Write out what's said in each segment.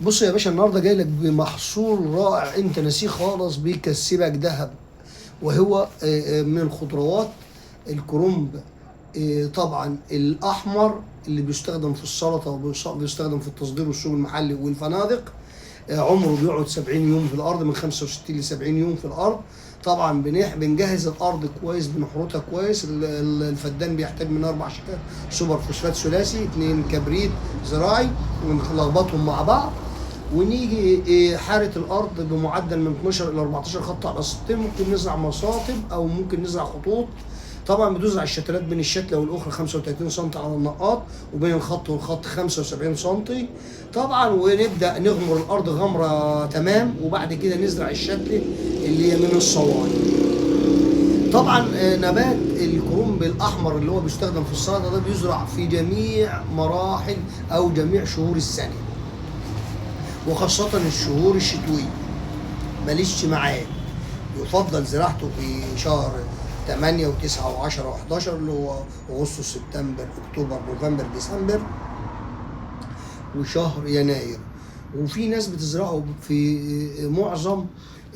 بص يا باشا، النهارده جاي لك بمحصول رائع انت ناسيه خالص، بيكسبك ذهب. وهو من الخضروات الكرنب. طبعا الاحمر اللي بيستخدم في السلطه وبيستخدم في التصدير والسوق المحلي والفنادق. عمره بيقعد 70 يوم في الارض، من 65 ل 70 يوم في الارض. طبعا بنجهز الارض كويس، بنحرطها كويس. الفدان بيحتاج من 4 شتات سوبر فوسفات ثلاثي، 2 كبريت زراعي، ونلخبطهم مع بعض. ونيجي حارة الارض بمعدل من 12 الى 14 خط على السطين. ممكن نزرع مصاطب او ممكن نزرع خطوط. طبعا بتزرع الشتلات بين الشتله والاخرى 35 سم على النقاط، وبين الخط والخط 75 سم. طبعا ونبدا نغمر الارض غمره تمام، وبعد كده نزرع الشتله اللي هي من الصواني. طبعا نبات الكرنب الاحمر اللي هو بيستخدم في السلطه ده بيزرع في جميع مراحل او جميع شهور السنه، وخاصه الشهور الشتويه ماليش معاه. يفضل زراعته في شهر 8 و9 و10 و11 اللي هو اغسطس سبتمبر اكتوبر نوفمبر ديسمبر وشهر يناير. وفي ناس بتزرعه في معظم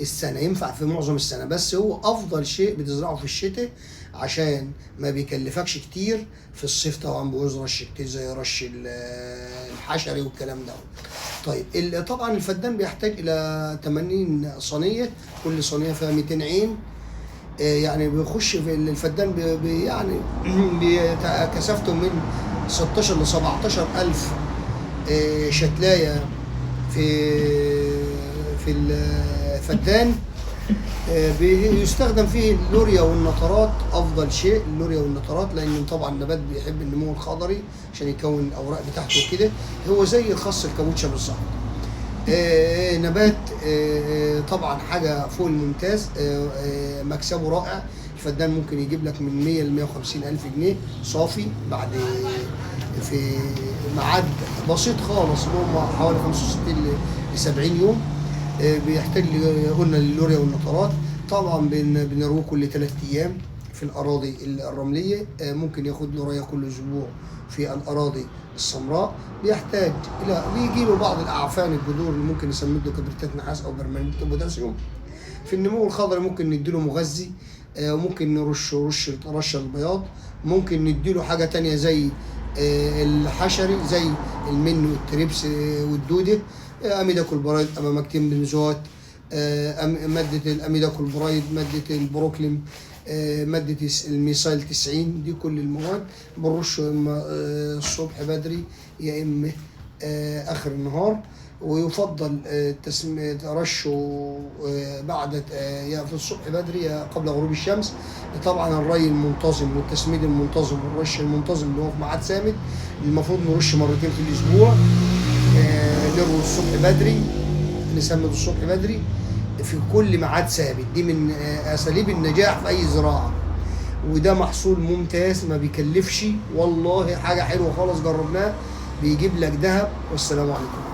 السنه، ينفع في معظم السنه، بس هو افضل شيء بتزرعه في الشتاء عشان ما بيكلفكش كتير. في الصيف طبعا بيعوز رش كتير زي رش الحشري والكلام ده. طيب طبعا الفدان بيحتاج الى 80 صينيه، كل صينيه فيها 200 عين. يعني بيخش في الفدان يعني كثافته من 16 ل 17 ألف شتلاية في الفدان. بيستخدم فيه اللوريا والنترات، افضل شيء اللوريا والنترات، لان طبعا النبات بيحب النمو الخضري عشان يكون الاوراق بتاعته كده. هو زي خس الكابوتشا بالظبط. نبات طبعا حاجه فوق الممتاز. مكسبه رائع. الفدان ممكن يجيب لك من 100 ل 150 الف جنيه صافي بعد في ميعاد بسيط خالص، اللي هم حوالي 65 ل 70 يوم. بيحتاج قلنا اللوريا والنترات. طبعا بنروه كل 3 ايام في الاراضي الرمليه. ممكن ياخد له ريه كل اسبوع في الاراضي السمراء. بيحتاج بيجي له بعض الاعفان الجذور اللي ممكن نسمد له كبريتات نحاس او برمنت بوتاسيوم. في النمو الخضري ممكن نديله مغذي، وممكن رش البياض. ممكن نديله حاجه تانية زي الحشري زي المن والتريبس والدوده. اميداكلوبرايد، امامكتين بنزوات، ماده الاميداكلوبرايد، ماده البروكلين، ماده الميثايل 90. دي كل المواد بنرش اما الصبح بدري يا اما اخر النهار. ويفضل رشه بعد يا في الصبح بدري يا قبل غروب الشمس. طبعا الري المنتظم والتسميد المنتظم والرش المنتظم اللي هو في ميعاد ثابت. المفروض نرش مرتين في الاسبوع. نروي الصبح بدري، نسمد الصبح بدري في كل ميعاد ثابت. دي من اساليب النجاح في اي زراعه، وده محصول ممتاز ما بيكلفش. والله حاجه حلوه خالص، جربناه بيجيب لك ذهب. والسلام عليكم.